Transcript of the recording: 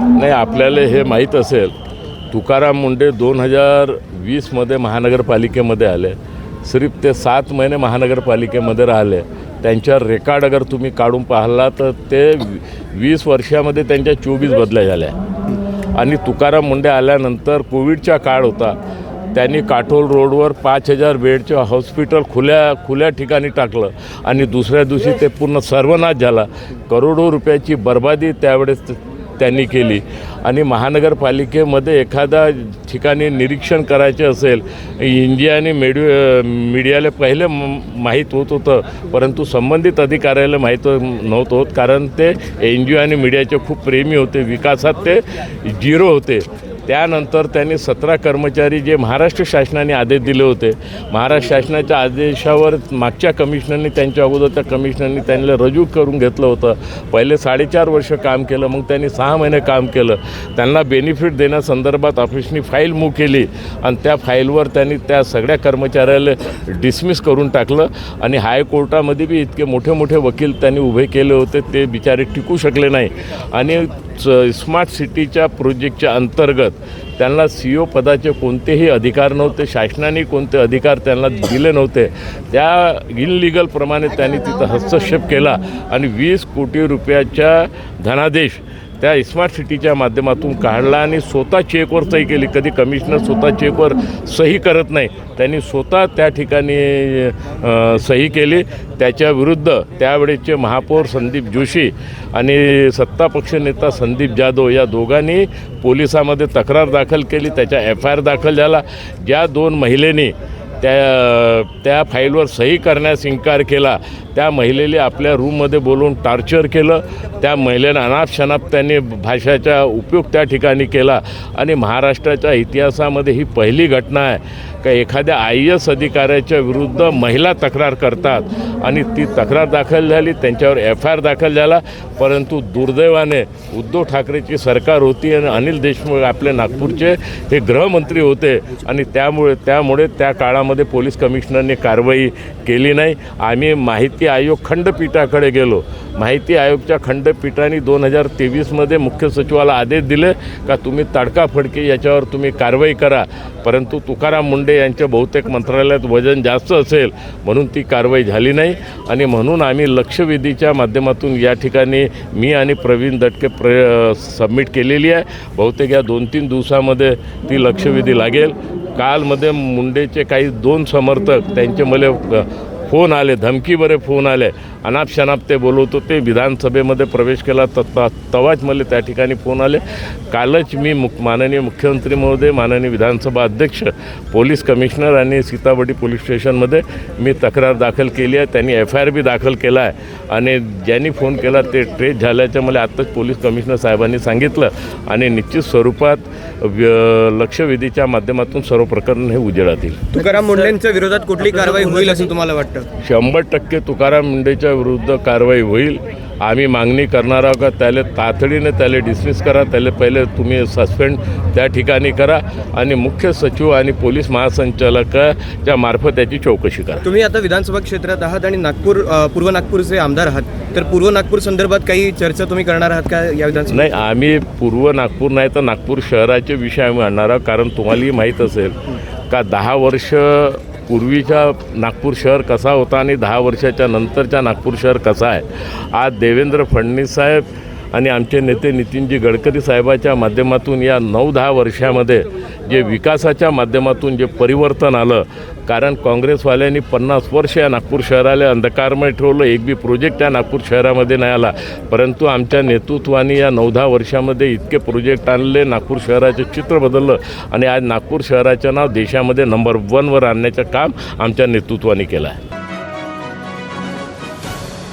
नाही, आपल्याला हे माहीत असेल, तुकाराम मुंडे 2020मध्ये महानगरपालिकेमध्ये आले. सिर्फ ते 7 महिने महानगरपालिकेमध्ये राहिले. त्यांच्यावर रेकॉर्ड अगर तुम्ही काढून पाहिला तर ते 20 वर्षामध्ये त्यांच्या 24 बदल्या झाल्या. आणि तुकाराम मुंडे आल्यानंतर कोविडचा काळ होता. त्यांनी काटोल रोडवर 5000 बेडचं हॉस्पिटल खुल्या ठिकाणी टाकलं आणि दुसऱ्या दिवशी ते पूर्ण सर्वनाश झाला. करोडो रुपयाची बर्बादी त्यावेळेस त्यांनी केली. आणि महानगरपालिकेमध्ये एखादा ठिकाणी निरीक्षण करायचे असेल, इंडिया आणि मीडियाला पहिले माहीत होत होतं, परंतु संबंधित अधिकाऱ्याला माहीत नव्हतं होत, कारण ते NGO आणि मीडियाचे खूप प्रेमी होते. विकासात ते 0 होते. त्यानंतर त्यांनी 17 कर्मचारी जे महाराष्ट्र शासनाने आदेश दिले होते, महाराष्ट्र शासनाच्या आदेशावर मागच्या कमिशनरनी, त्यांच्या अगोदरच्या कमिशनरनी त्यांना रजू करून घेतलं होतं. पहिले 4.5 वर्ष काम केलं, मग त्यांनी 6 महिने काम केलं. त्यांना बेनिफिट देण्यासंदर्भात ऑफिसनी फाईल मूव्ह केली आणि त्या फाईलवर त्यांनी त्या सगळ्या कर्मचाऱ्याला डिसमिस करून टाकलं. आणि हायकोर्टामध्ये बी इतके मोठे मोठे वकील त्यांनी उभे केले होते, ते बिचारे टिकू शकले नाही. आणि स्मार्ट सिटीच्या प्रोजेक्टच्या अंतर्गत त्यांना CO पदाचे कोणतेही अधिकार नव्हते. शासनाने कोणते अधिकार त्यांना दिले नव्हते. त्या इनलिगलप्रमाणे त्यांनी तिथं हस्तक्षेप केला आणि 20 कोटी रुपयाचा धनादेश त्या स्मार्ट सिटीच्या माध्यमातून काढला आणि स्वतः चेकवर सही केली. कधी कमिशनर स्वतः चेकवर सही करत नाही, त्यांनी स्वतः त्या ठिकाणी सही केली. त्याच्याविरुद्ध त्यावेळेचे महापौर संदीप जोशी आणि सत्तापक्ष नेता संदीप जाधव या दोघांनी पोलिसामध्ये तक्रार दाखल केली. त्याच्या FIR दाखल झाला. ज्या 2 महिलेनी त्या फाईलवर सही करण्यास इन्कार केला, त्या महिलेने आपल्या रूममध्ये बोलवून टॉर्चर केलं. त्या महिलेनं अनाप-शनाप त्यांनी भाषेचा उपयोग त्या ठिकाणी केला. आणि महाराष्ट्राच्या इतिहासामध्ये ही पहिली घटना आहे का एखाद्या IAS अधिकाऱ्याच्या विरुद्ध महिला तक्रार करतात. आणि ती तक्रार दाखल झाली, त्यांच्यावर FIR दाखल झाला. परंतु दुर्दैवाने उद्धव ठाकरेची सरकार होती आणि अनिल देशमुख आपले नागपूरचे हे गृहमंत्री होते. आणि त्यामुळे त्या काळामध्ये पोलीस कमिशनरने कारवाई केली नाही. आम्ही माहिती आयोग खंडपीठाकडे गेलो. माहिती आयोगच्या खंडपीठाने 2023मध्ये मुख्य सचिवाला आदेश दिले का तुम्ही तडकाफडकी याच्यावर तुम्ही कारवाई करा. परंतु तुकाराम मुंडे यांच्या बहुतेक मंत्रालयात वजन जास्त असेल म्हणून ती कारवाई झाली नाही. आणि म्हणून आम्ही लक्षवेधीच्या माध्यमातून या ठिकाणी मी आणि प्रवीण दटके सबमिट केलेली आहे. बहुतेक या 2-3 दिवसामध्ये ती लक्षवेधी लागेल. कालमध्ये मुंडेचे काही 2 समर्थक त्यांचे मला फोन आले, धमकीभरे फोन आले, अनाप-शनाप ते बोलवतो. ते विधानसभेमध्ये प्रवेश केला तवाच मला त्या ठिकाणी फोन आले. कालच मी माननीय मुख्यमंत्री महोदय, माननीय विधानसभा अध्यक्ष, पोलीस कमिशनर आणि सीताबर्डी पोलीस स्टेशनमध्ये मी तक्रार दाखल केली आहे. त्यांनी FIR बी दाखल केला आहे. आणि ज्यांनी फोन केला ते ट्रेस झाल्याचं मला आत्ताच पोलीस कमिशनर साहेबांनी सांगितलं. आणि निश्चित स्वरूपात लक्षवेधीच्या माध्यमातून सर्व प्रकरण हे उजेडात येईल. तुकाराम मुंडेंच्या विरोधात कुठली कारवाई होईल असं तुम्हाला वाटतं? 100% तुकाराम मुंडेच्या विरुद्ध कारवाई होईल. आम्ही मागणी करणार आहोत का त्याला तातडीने त्याला डिसमिस करा. त्याला पहिले तुम्ही सस्पेंड त्या ठिकाणी करा आणि मुख्य सचिव आणि पोलीस महासंचालकाच्या मार्फत त्याची चौकशी करा. तुम्ही आता विधानसभा क्षेत्रात आहात आणि पूर्व नागपूरचे आमदार आहात, तर पूर्व नागपूर संदर्भात काही चर्चा तुम्ही करणार आहात का या विधानसभा? नाही, आम्ही पूर्व नागपूर नाही तर नागपूर शहराचे विषय आम्ही आणणार आहोत. कारण तुम्हालाही माहीत असेल का 10 वर्ष पूर्वीचा नागपूर शहर कसा होता आणि 10 वर्षाच्या नंतरचा नागपूर शहर कसा आहे. आज देवेंद्र फडणवीस साहेब आणि आमचे नेते नितीनजी गडकरी साहेबाच्या माध्यमातून या 9-10 वर्षामध्ये जे विकासाच्या माध्यमातून जे परिवर्तन आलं. कारण काँग्रेसवाल्यांनी 50 वर्ष या नागपूर शहराला अंधकारमय ठेवलं. एक बी प्रोजेक्ट या नागपूर शहरामध्ये नाही आला. परंतु आमच्या नेतृत्वाने या 9-10 वर्षामध्ये इतके प्रोजेक्ट आणले, नागपूर शहराचे चित्र बदललं आणि आज नागपूर शहराचं नाव देशामध्ये नंबर 1वर आणण्याचं काम आमच्या नेतृत्वाने केलं आहे.